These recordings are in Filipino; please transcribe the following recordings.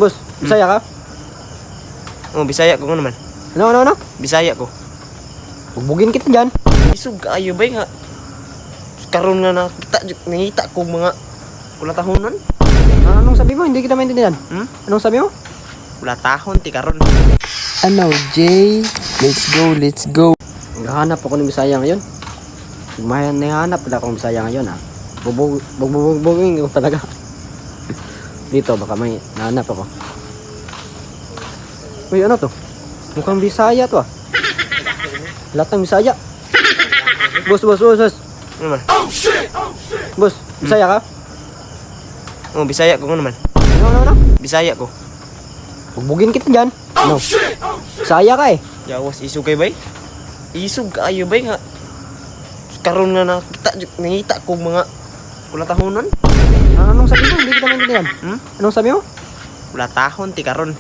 Boss, Bisaya ka? Oh, Bisaya ko naman. Ano? Bisaya ko. Bugbugin kita dyan. Isog kaayo ba nga? Karon nga nakita ko mga kulatahon. Anong sabi mo? Hindi kita maintindihan. Anong sabi mo? Kulatahon ti karon. Ano, Jay? Let's go. Naghahanap ako ng Bisaya ngayon. May nahanap pala akong Bisaya ngayon ha. Bugbugin ko talaga. Dito baka may nahanap ako. Uy, ano to? Mukhang Bisaya to ah. Lahat ng Bisaya. Boss. Ano man? Boss, Bisaya ka? Oh, Bisaya ko naman. Ano? Bisaya ko. Bugbugin kita dyan. Ano? Bisaya ka eh. Yawas isog kay bay. Isog kaayo ba nga? Karon nga nakita ko mga kulatahon. Anong sabi mo? Hindi kita maintindihan. Anong sabi mo? Kulatahon ti karon.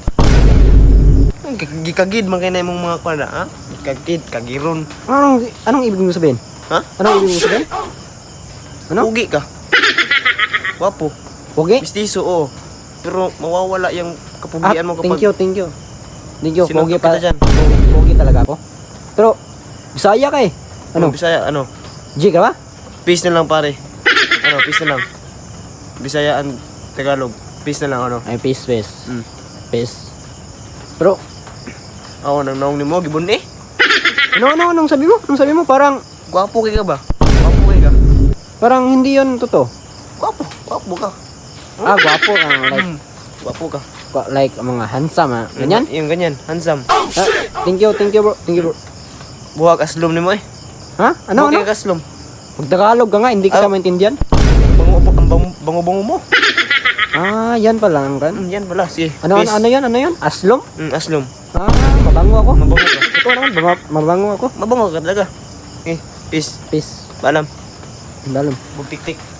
Gikagid man kay na imong mga kuan ha? Gikagid kagiron. Anong ibig mo sabihin? Ha? Anong ibig mo sabihin? Ano? Pugi ka. Wapo. Pogi? Mistiso oh. Pero mawawala yung kapugian mo kapag Thank you. Pogi sinungkit kita dyan. Pogi talaga ako. Pero, Bisaya ka eh. Ano? Ano? Bisaya, ano? G ka ba? Peace na lang pare. Ano, peace na lang. Bisayaan, Tagalog. Peace na lang, ano? Ay, peace. Mm. Peace. Pero, Ako, nang naong ni mo, gibon eh. anong sabi mo? Anong sabi mo? Parang Gwapo kay ka ba? Gwapo kay ka. hindi yun totoo. Gwapo ka. Gwapo. Gwapo ka. Like, mga handsome ha. Ganyan? Yung ganyan, handsome. Thank you bro. Buhag aslom ni mo eh. Ha? Ano? Buhag kay aslom. Magtagalog ka nga, hindi kita maintindihan. Bango mo. Yan pala ang kan. Yan pala, sige. Ano Peace. yan? Aslom? Aslom. Mabango ako. Mabango ka. Ito naman, mabango ako. Mabango ka talaga. Peace. Peace. Paalam. Dalam. Bugtik-tik.